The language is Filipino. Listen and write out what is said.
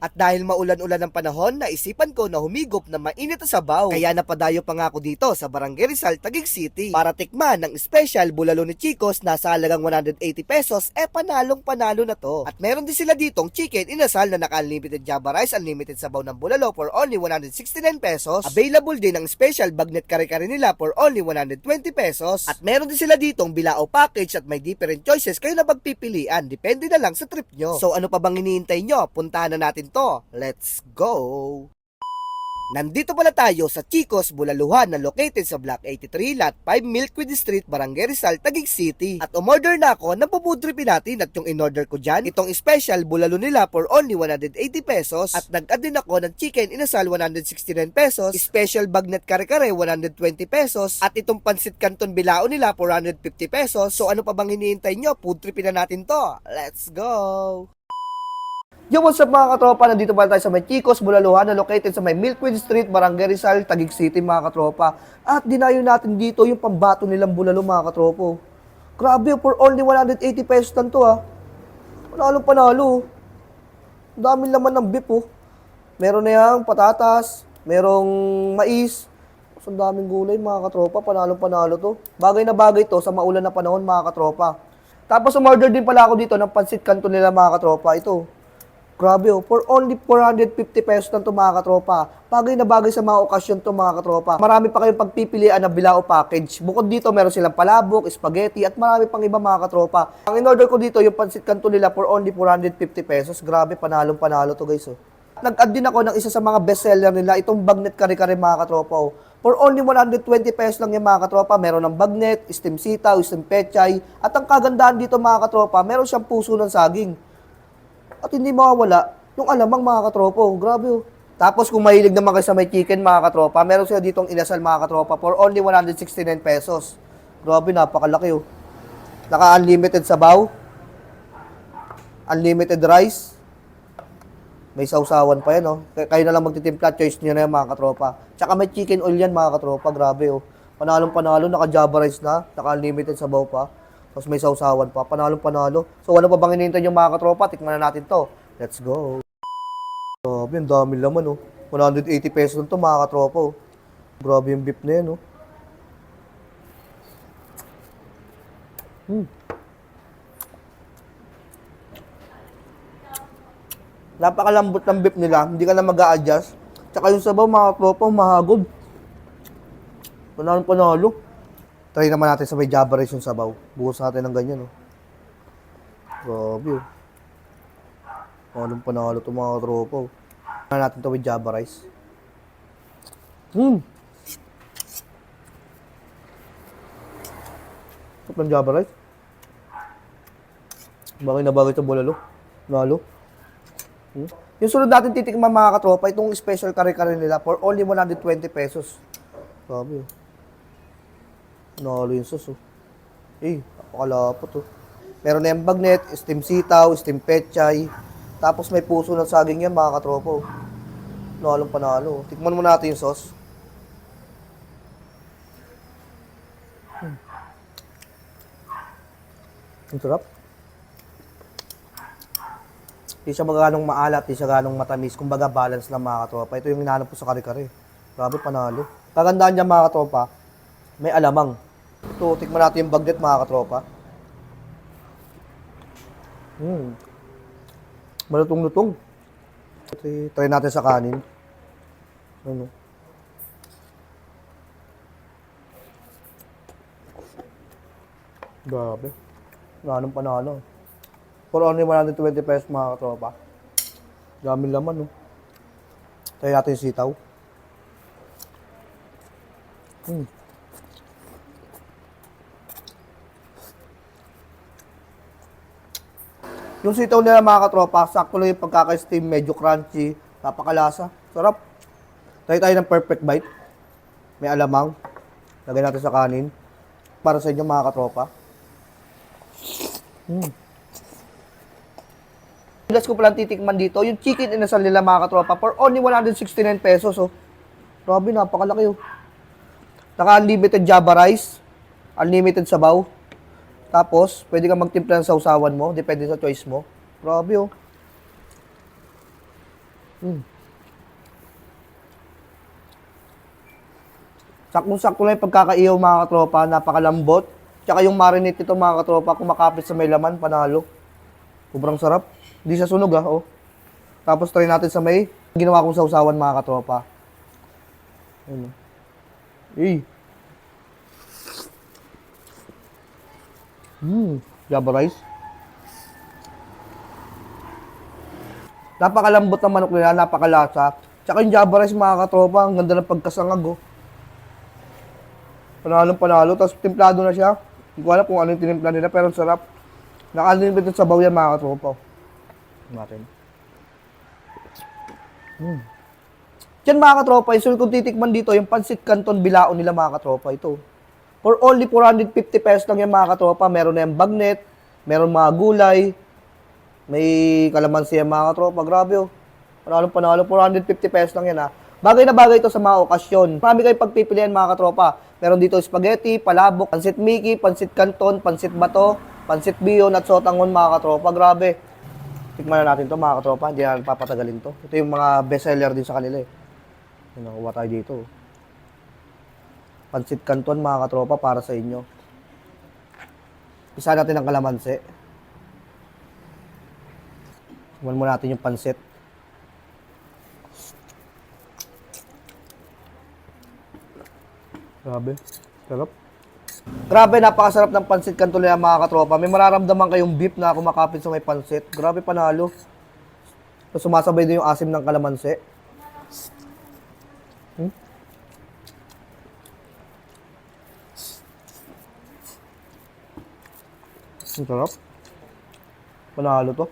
At dahil maulan-ulan ng panahon, naisipan ko na humigop na mainit na sabaw. Kaya napadayo pa nga ako dito sa Barangay Rizal, Taguig City para tikman ng special bulalo ni Chicos na sa halagang 180 pesos. Panalong panalo na to. At meron din sila ditong chicken inasal na naka-unlimited java rice, unlimited sabaw ng bulalo for only 169 pesos. Available din ang special bagnet kare-kare nila for only 120 pesos. At meron din sila ditong bilao package at may different choices kayo na magpipilian. Depende na lang sa trip nyo. So ano pa bang iniintay nyo? Puntahan na natin to. Let's go! Nandito pala tayo sa Chicos Bulaluhan na located sa Block 83, Lot 5, Milkweed Street, Barangay Rizal, Taguig City. At umorder na ako ng pupudripin natin at yung in-order ko dyan, itong special bulalo nila for only 180 pesos. At nag-add din ako ng chicken inasal 169 pesos, special bagnet kare-kare 120 pesos, at itong pansit canton bilao nila 450 pesos. So ano pa bang hinihintay nyo? Pudripin na natin to. Let's go! Yo, what's up mga katropa? Nandito pala tayo sa may Chicos Bulaluhan na located sa may Milkweed Street, Barangay Rizal, Taguig City mga katropa. At dinayo natin dito yung pambato nilang bulalo mga katropo. Grabe, for only 180 pesos lang to ha. Panalong panalo. Dami laman ng beef oh. Meron na yung patatas, merong mais. Ang daming gulay mga katropa, panalong panalo to. Bagay na bagay to sa maulan na panahon mga katropa. Tapos umorder din pala ako dito ng pansit canton nila mga katropa. Ito. Grabe oh, for only 450 pesos lang ito mga katropa. Bagay na bagay sa mga okasyon to mga katropa. Marami pa kayong pagpipilian na bilao package. Bukod dito, meron silang palabok, spaghetti, at marami pang iba mga katropa. Ang in-order ko dito, yung pansit canton nila for only 450 pesos. Grabe, panalong panalo to guys oh. Nag-add din ako ng isa sa mga bestseller nila, itong bagnet kare-kare mga katropa oh. For only 120 pesos lang yung mga katropa, meron ng bagnet, steam sitaw, steam pechay, at ang kagandahan dito mga katropa, meron siyang puso ng saging. At hindi mawawala yung alamang mga katropa. Grabe oh. Tapos kung mahilig naman kayo sa may chicken mga katropa, meron sila ditong inasal mga katropa for only 169 pesos. Grabe, napakalaki oh. Naka-unlimited sabaw. Unlimited rice. May sausawan pa yan oh. Kayo na lang magtitimpla, choice nyo na yan mga katropa. Tsaka may chicken oil yan mga katropa. Grabe oh. Panalong panalo, naka-java rice na, naka-unlimited sabaw pa. Tapos may sausawan pa. Panalong panalo. So ano pa bang hinihintay yung mga katropa? Tikman na natin to. Let's go. Grabe, ang dami laman oh. 180 pesos lang to mga katropa oh. Grabe yung beef na yan oh. Napakalambot ng beef nila. Hindi ka na mag-a-adjust. Tsaka yung sabaw mga katropa, mahagod. Panalong panalo. Try naman natin sa may java rice yung sabaw. Buhos natin ng ganyan, oh. Grabe, oh. Anong panalo itong mga tropa, oh. Try natin ito with java rice. Ito ng java rice. Bagay na bagay ito bulalo. Nalo. Yung sunod natin titikman mga katropa, itong special kare-kare nila for only 120 pesos. Grabe, oh. Nalo yung sauce, oh. Napakalapot, oh. Meron na yung bagnet, steam sitaw, steam pechay. Tapos may puso ng saging yan, mga katropo. Nalong panalo. Tikman mo natin yung sauce. Ang sarap. Di siya ganong maalat, di siya ganong matamis. Kumbaga balance lang mga katropa. Ito yung hinanap ko sa kare-kare. Grabe, panalo. Kagandaan niya mga katropa, may alamang. Ito, tikman natin yung bagnet mga katropa. Malutong-lutong. Try natin sa kanin. Ano? Grabe. Nanong panalo. For only 120 pesos mga katropa. Dami laman, no? Try natin yung sitaw. Yung sitaw nila mga katropa, sakto lang yung pagkaka-steam, medyo crunchy, napakalasa, sarap. Try tayo ng perfect bite. May alamang. Lagay natin sa kanin. Para sa inyo mga katropa. Last ko palang titikman dito, yung chicken inasal nila mga katropa for only 169 pesos. Oh. Grabe, napakalaki oh. Naka-unlimited java rice, unlimited sabaw. Tapos, pwede kang magtimpla ng sausawan mo, depende sa choice mo. Grabe oh. Mm. Saktong-sakto lang yung pagkakaiyaw mga katropa, napakalambot. Tsaka yung marinate nito mga katropa, kumakapit sa may laman, panalo. Sobrang sarap. Hindi siya sunog oh. Tapos try natin sa may ginawa kong sausawan mga katropa. Ayun. Eh. Java rice. Napakalambot ng manok nila, napakalasa. Tsaka yung Java rice mga katropa, ang ganda ng pagkasangag oh. Panalong-panalo, tapos timplado na siya. Hindi ko alam kung ano yung tinimpla nila, pero sarap. Naka-unlimited sabaw yan mga katropa. Natin. Yan mga katropa, yung kung titikman dito, yung pansit canton bilao nila mga katropa, ito. For only 450 pesos lang yan mga katropa. Meron na yung bagnet, meron mga gulay, may kalamansi yan mga katropa. Grabe oh. Panalo, 450 pesos lang yan ha. Bagay na bagay ito sa mga okasyon. Marami kayong pagpipilian mga katropa. Meron dito spaghetti, palabok, pansit Mickey, pansit canton, pansit bato, pansit biyon at sotangon mga katropa. Grabe. Tikman na natin to mga katropa. Hindi na papatagalin to. Ito yung mga bestseller din sa kanila eh. Nakuha tayo dito. Pansit canton mga katropa para sa inyo. Isa natin ang kalamansi. Suman mo natin yung pansit. Grabe. Sarap. Grabe, napakasarap ng pansit canton nila mga katropa. May mararamdaman kayong beef na kumakapit sa may pansit. Grabe, panalo. So, sumasabay din yung asim ng kalamansi. Ang sarap. Panalo to.